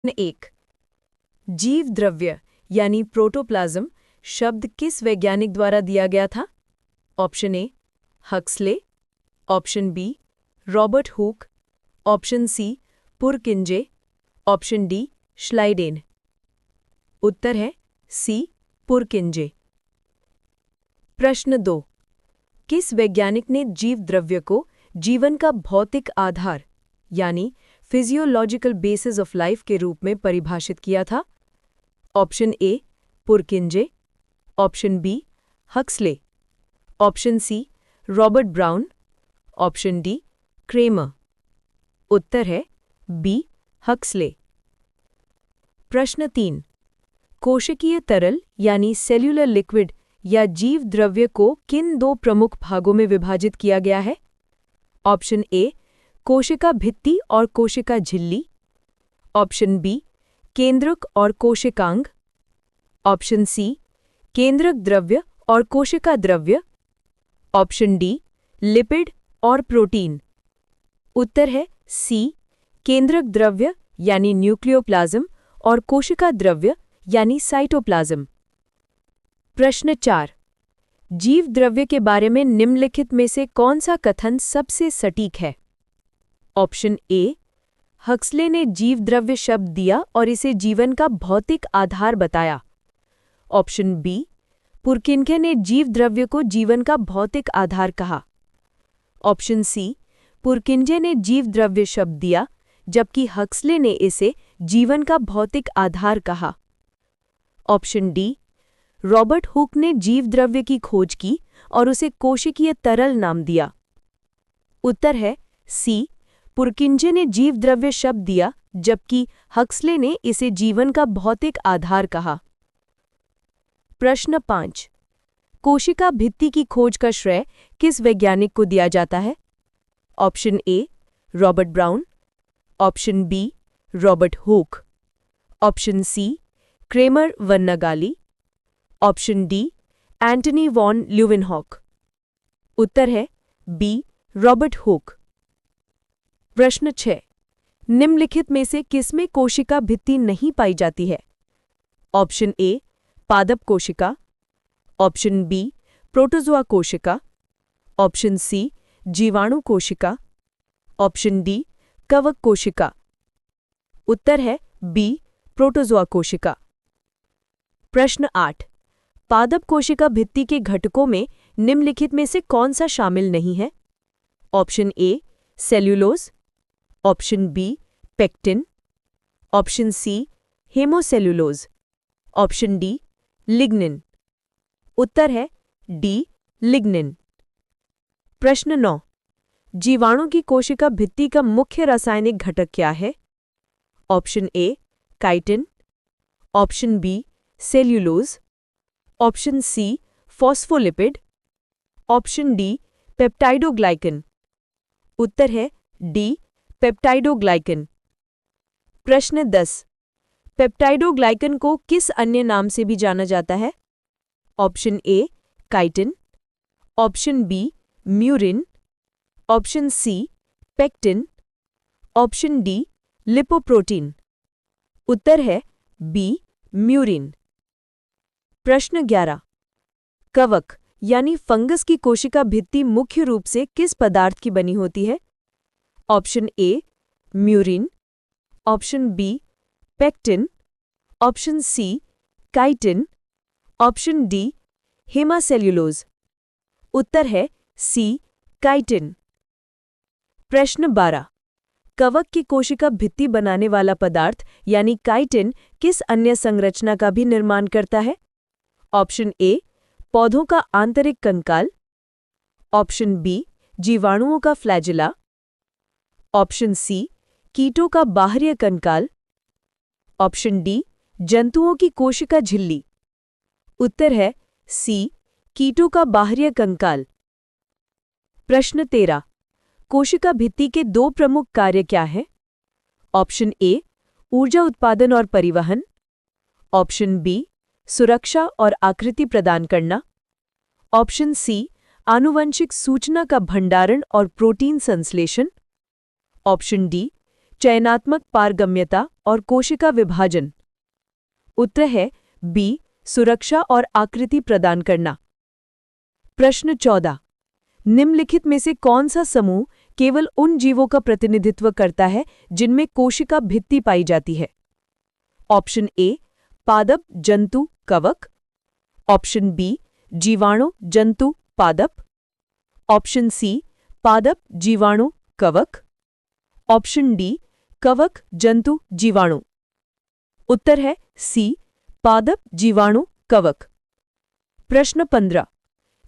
एक। जीव द्रव्य यानी प्रोटोप्लाज्म शब्द किस वैज्ञानिक द्वारा दिया गया था? Option A Huxley, option B Robert Hooke, option C Purkinje, option D Schleiden. उत्तर है सी पुरकिंजे। प्रश्न 2। किस वैज्ञानिक ने जीव द्रव्य को जीवन का भौतिक आधार यानी फिजियोलॉजिकल बेसिस ऑफ लाइफ के रूप में परिभाषित किया था? Option A Purkinje, option B Huxley, option C Robert Brown, option D Kramer. उत्तर है बी हक्सले। प्रश्न 3। कोशिकीय तरल यानी सेल्यूलर लिक्विड या जीव द्रव्य को किन दो प्रमुख भागों में विभाजित किया गया है? ऑप्शन ए कोशिका भित्ति और कोशिका झिल्ली, ऑप्शन बी केंद्रक और कोशिकांग, ऑप्शन सी केंद्रक द्रव्य और कोशिका द्रव्य, ऑप्शन डी लिपिड और प्रोटीन। उत्तर है सी केंद्रक द्रव्य यानी न्यूक्लियोप्लाज्म और कोशिका द्रव्य यानी साइटोप्लाज्म। प्रश्न 4। जीव द्रव्य के बारे में निम्नलिखित में से कौन सा कथन सबसे सटीक है? ऑप्शन ए हक्सले ने जीव द्रव्य शब्द दिया और इसे जीवन का भौतिक आधार बताया, ऑप्शन बी पुरकिंजे ने जीव द्रव्य को जीवन का भौतिक आधार कहा, ऑप्शन सी पुरकिंजे ने जीव द्रव्य शब्द दिया जबकि हक्सले ने इसे जीवन का भौतिक आधार कहा, ऑप्शन डी रॉबर्ट हुक ने जीव द्रव्य की खोज की और उसे कोशिकीय तरल नाम दिया। उत्तर है सी पुरकिंजे ने जीव द्रव्य शब्द दिया जबकि हक्सले ने इसे जीवन का भौतिक आधार कहा। प्रश्न 5। कोशिका भित्ति की खोज का श्रेय किस वैज्ञानिक को दिया जाता है? Option A Robert Brown, option B Robert Hooke, option C Kramer वन्नागाली, option D Antonie van Leeuwenhoek. उत्तर है बी रॉबर्ट हुक। प्रश्न 6। निम्नलिखित में से किसमें कोशिका भित्ति नहीं पाई जाती है? ऑप्शन ए पादप कोशिका, ऑप्शन बी प्रोटोजोआ कोशिका, ऑप्शन सी जीवाणु कोशिका, ऑप्शन डी कवक कोशिका। उत्तर है बी प्रोटोजोआ कोशिका। प्रश्न 8। पादप कोशिका भित्ति के घटकों में निम्नलिखित में से कौन सा शामिल नहीं है? Option A cellulose, option B pectin, option C hemicellulose, option D lignin. उत्तर है डी लिग्निन। प्रश्न 9। जीवाणु की कोशिका भित्ति का मुख्य रासायनिक घटक क्या है? Option A chitin, option B cellulose, option C phospholipid, option D peptidoglycan. उत्तर है डी पेप्टाइडोग्लाइकन। प्रश्न 10। पेप्टाइडोग्लाइकन को किस अन्य नाम से भी जाना जाता है? Option A chitin, option B murein, option C pectin, option D lipoprotein. उत्तर है बी म्यूरिन। प्रश्न 11। कवक यानी फंगस की कोशिका भित्ति मुख्य रूप से किस पदार्थ की बनी होती है? Option A murein, option B pectin, option C chitin, option D hemicellulose. उत्तर है सी काइटिन। प्रश्न 12। कवक की कोशिका भित्ति बनाने वाला पदार्थ यानी काइटिन किस अन्य संरचना का भी निर्माण करता है? ऑप्शन ए पौधों का आंतरिक कंकाल, ऑप्शन बी जीवाणुओं का फ्लैजिला, ऑप्शन सी कीटों का बाहरी कंकाल, ऑप्शन डी जंतुओं की कोशिका झिल्ली। उत्तर है सी कीटों का बाहरी कंकाल। प्रश्न 13। कोशिका भित्ति के दो प्रमुख कार्य क्या हैं? ऑप्शन ए ऊर्जा उत्पादन और परिवहन, ऑप्शन बी सुरक्षा और आकृति प्रदान करना, ऑप्शन सी आनुवंशिक सूचना का भंडारण और प्रोटीन संश्लेषण, ऑप्शन डी चयनात्मक पारगम्यता और कोशिका विभाजन। उत्तर है बी, सुरक्षा और आकृति प्रदान करना। प्रश्न 14। निम्नलिखित में से कौन सा समूह केवल उन जीवों का प्रतिनिधित्व करता है जिनमें कोशिका भित्ति पाई जाती है? ऑप्शन ए, पादप जंतु कवक। ऑप्शन बी, जीवाणु जंतु पादप। ऑप्शन सी, पादप जीवाणु कवक। ऑप्शन डी, कवक जंतु जीवाणु। उत्तर है सी, पादप जीवाणु कवक। प्रश्न 15।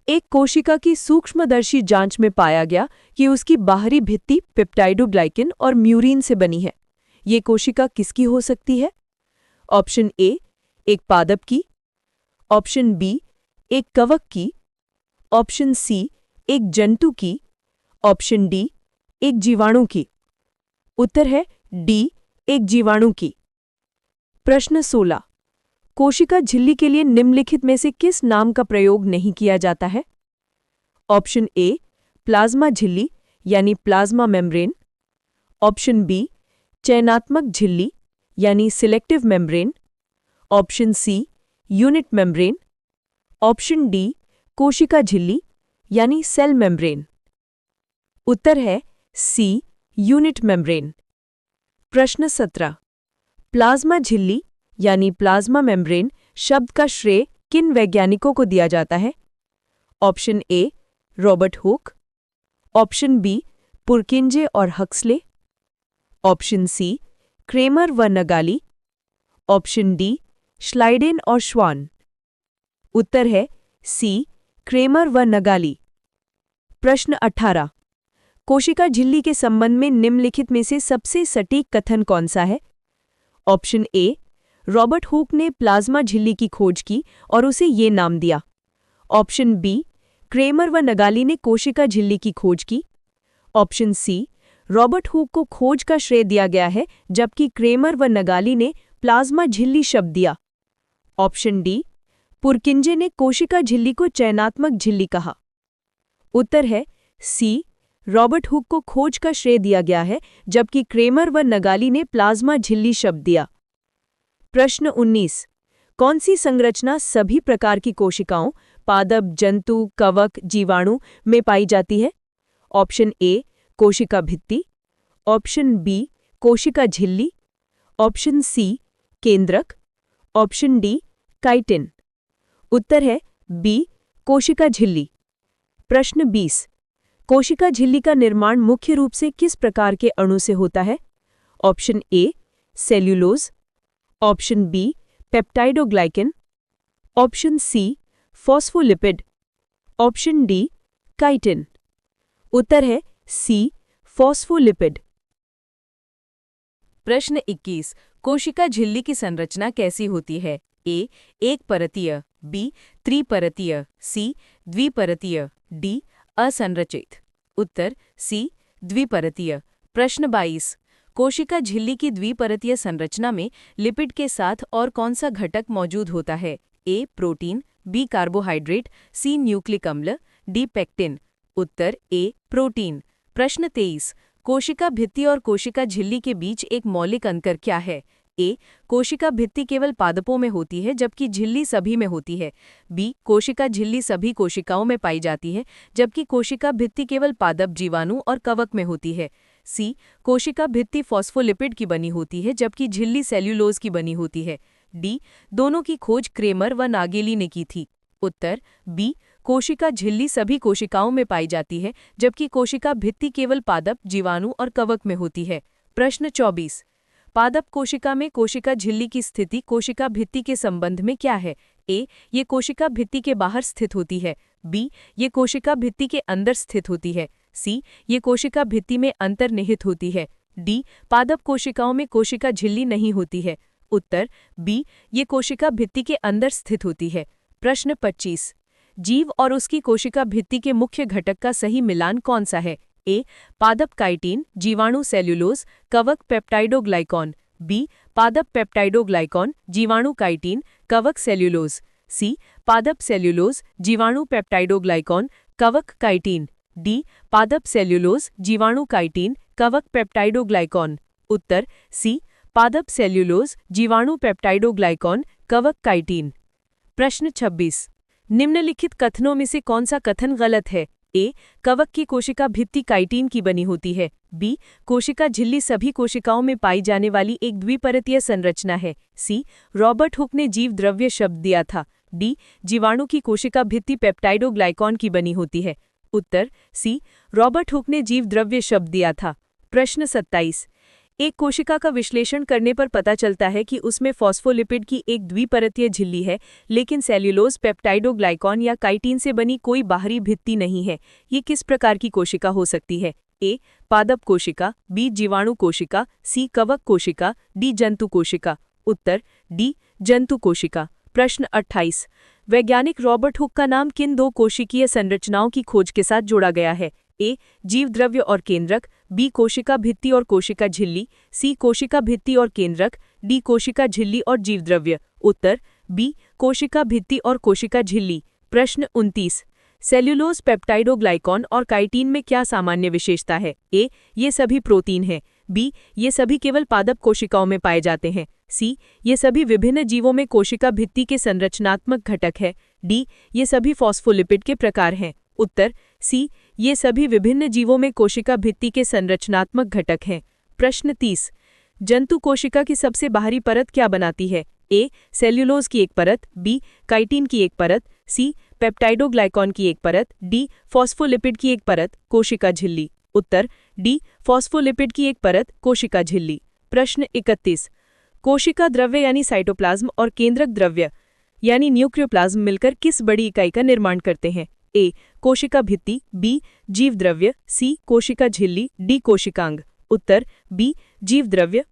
एक कोशिका की सूक्ष्मदर्शी जांच में पाया गया कि उसकी बाहरी भित्ति पेप्टाइडोग्लाइकन और म्यूरिन से बनी है। ये कोशिका किसकी हो सकती है? ऑप्शन ए, एक पादप की। ऑप्शन बी, एक कवक की। ऑप्शन सी, एक जंतु की। ऑप्शन डी, एक जीवाणु की। उत्तर है डी, एक जीवाणु की। प्रश्न 16। कोशिका झिल्ली के लिए निम्नलिखित में से किस नाम का प्रयोग नहीं किया जाता है? ऑप्शन ए, प्लाज्मा झिल्ली यानी प्लाज्मा मेम्ब्रेन। ऑप्शन बी, चयनात्मक झिल्ली यानी selective membrane. Option C, unit membrane. Option D, कोशिका झिल्ली यानी सेल मेम्ब्रेन। उत्तर है सी, यूनिट मेम्ब्रेन। प्रश्न 17। प्लाज्मा झिल्ली यानी प्लाज्मा मेम्ब्रेन शब्द का श्रेय किन वैज्ञानिकों को दिया जाता है? Option A, Robert Hooke. Option B, Purkinje और हक्सले। ऑप्शन सी, क्रेमर व नगाली। ऑप्शन डी, श्लाइडेन और श्वान। उत्तर है सी, क्रेमर व नगाली। प्रश्न 18। कोशिका झिल्ली के संबंध में निम्नलिखित में से सबसे सटीक कथन कौन सा है? ऑप्शन ए, रॉबर्ट हुक ने प्लाज्मा झिल्ली की खोज की और उसे ये नाम दिया। ऑप्शन बी, क्रेमर व नगाली ने कोशिका झिल्ली की खोज की। ऑप्शन सी, रॉबर्ट हुक को खोज का श्रेय दिया गया है जबकि क्रेमर व नगाली ने प्लाज्मा झिल्ली शब्द दिया। ऑप्शन डी, पुरकिंजे ने कोशिका झिल्ली को चयनात्मक झिल्ली कहा। उत्तर है सी, रॉबर्ट हुक को खोज का श्रेय दिया गया है जबकि क्रेमर व नगाली ने प्लाज्मा झिल्ली शब्द दिया। प्रश्न 19। कौन सी संरचना सभी प्रकार की कोशिकाओं पादप जंतु कवक जीवाणु में पाई जाती है? ऑप्शन ए, कोशिका भित्ति। ऑप्शन बी, कोशिका झिल्ली। ऑप्शन सी, केंद्रक। Option D, chitin. उत्तर है बी, कोशिका झिल्ली। प्रश्न 20। कोशिका झिल्ली का निर्माण मुख्य रूप से किस प्रकार के अणु से होता है? Option A, cellulose. Option B, peptidoglycan. Option C, phospholipid. Option D, chitin. उत्तर है सी, फॉस्फोलिपिड। प्रश्न 21। कोशिका झिल्ली की संरचना कैसी होती है? ए, एक परतीय। बी, त्रिपरतीय। सी, द्विपरतीय। डी, असंरचित। उत्तर सी, द्विपरतीय। प्रश्न 22। कोशिका झिल्ली की द्विपरतीय संरचना में लिपिड के साथ और कौन सा घटक मौजूद होता है? A, protein. B, carbohydrate. C, nucleic अम्ल। D, pectin. उत्तर ए, प्रोटीन। प्रश्न 23। कोशिका भित्ति और कोशिका झिल्ली के बीच एक मौलिक अंतर क्या है? ए, कोशिका भित्ति केवल पादपों में होती है जबकि झिल्ली सभी में होती है। बी, कोशिका झिल्ली सभी कोशिकाओं में पाई जाती है जबकि कोशिका भित्ति केवल पादप जीवाणु और कवक में होती है। सी, कोशिका भित्ति फॉस्फोलिपिड की बनी होती है जबकि झिल्ली सेल्यूलोज की बनी होती है। डी, दोनों की खोज क्रेमर व नागेली ने की थी। उत्तर बी, कोशिका झिल्ली सभी कोशिकाओं में पाई जाती है जबकि कोशिका भित्ति केवल पादप जीवाणु और कवक में होती है। प्रश्न 24। पादप कोशिका में कोशिका झिल्ली की स्थिति कोशिका भित्ति के संबंध में क्या है? ए, ये कोशिका भित्ति के बाहर स्थित होती है। बी, ये कोशिका भित्ति के अंदर स्थित होती है। सी, ये कोशिका भित्ति में अंतर्निहित होती है। डी, पादप कोशिकाओं में कोशिका झिल्ली नहीं होती है। उत्तर बी, ये कोशिका भित्ति के अंदर स्थित होती है। प्रश्न 25। जीव और उसकी कोशिका भित्ति के मुख्य घटक का सही मिलान कौन सा है? ए, पादप काइटिन, जीवाणु सेल्यूलोज, कवक पेप्टाइडोग्लाइकॉन। बी, पादप पेप्टाइडोग्लाइकॉन, जीवाणु काइटिन, कवक सेल्यूलोज। सी, पादप सेल्यूलोज, जीवाणु पेप्टाइडोग्लाइकॉन, कवक काइटिन। डी, पादप सेल्यूलोज, जीवाणु काइटिन, कवक पेप्टाइडोग्लाइकॉन। उत्तर सी पादप सेल्यूलोज, जीवाणु पेप्टाइडोग्लाइकॉन, कवक काइटिन। प्रश्न 26। निम्नलिखित कथनों में से कौन सा कथन गलत है? ए कवक की कोशिका भित्ति काइटिन की बनी होती है। बी कोशिका झिल्ली सभी कोशिकाओं में पाई जाने वाली एक द्विपरतीय संरचना है। सी रॉबर्ट हुक ने जीव द्रव्य शब्द दिया था। डी जीवाणु की कोशिका भित्ति पेप्टाइडोग्लाइकॉन की बनी होती है। उत्तर सी रॉबर्ट हुक ने जीव द्रव्य शब्द दिया था। प्रश्न 27। एक कोशिका का विश्लेषण करने पर पता चलता है कि उसमें फॉस्फोलिपिड की एक द्विपरतीय झिल्ली है, लेकिन सेल्यूलोज, पेप्टाइडोग्लाइकॉन या काइटिन से बनी कोई बाहरी भित्ति नहीं है। ये किस प्रकार की कोशिका हो सकती है? ए पादप कोशिका, बी जीवाणु कोशिका, सी कवक कोशिका, डी जंतु कोशिका। उत्तर डी जंतु कोशिका। प्रश्न 28। वैज्ञानिक रॉबर्ट हुक का नाम किन दो कोशिकीय संरचनाओं की खोज के साथ जोड़ा गया है? ए जीव द्रव्य और केंद्रक, बी कोशिका भित्ति और कोशिका झिल्ली, सी कोशिका भित्ति और केंद्रक, डी कोशिका झिल्ली और जीव द्रव्य। उत्तर बी कोशिका भित्ति और कोशिका झिल्ली। प्रश्न 29। सेल्यूलोज, पेप्टाइडोग्लाइकॉन और काइटिन में क्या सामान्य विशेषता है? ए ये सभी प्रोटीन हैं। बी ये सभी केवल पादप कोशिकाओं में पाए जाते हैं। सी ये सभी विभिन्न जीवों में कोशिका भित्ति के संरचनात्मक घटक है। डी ये सभी फॉस्फोलिपिड के प्रकार हैं। उत्तर सी ये सभी विभिन्न जीवों में कोशिका भित्ति के संरचनात्मक घटक हैं। प्रश्न 30। जंतु कोशिका की सबसे बाहरी परत क्या बनाती है? ए सेल्यूलोज की एक परत, बी काइटिन की एक परत, सी पेप्टाइडोग्लाइकॉन की एक परत, डी फॉस्फोलिपिड की एक परत, कोशिका झिल्ली। उत्तर डी फॉस्फोलिपिड की एक परत, कोशिका झिल्ली। प्रश्न 31। कोशिका द्रव्य यानी साइटोप्लाज्म और केंद्रक द्रव्य यानी न्यूक्लियोप्लाज्म मिलकर किस बड़ी इकाई का निर्माण करते हैं? ए कोशिका भित्ति, बी जीव द्रव्य, सी कोशिका झिल्ली, डी कोशिकांग। उत्तर बी जीव द्रव्य,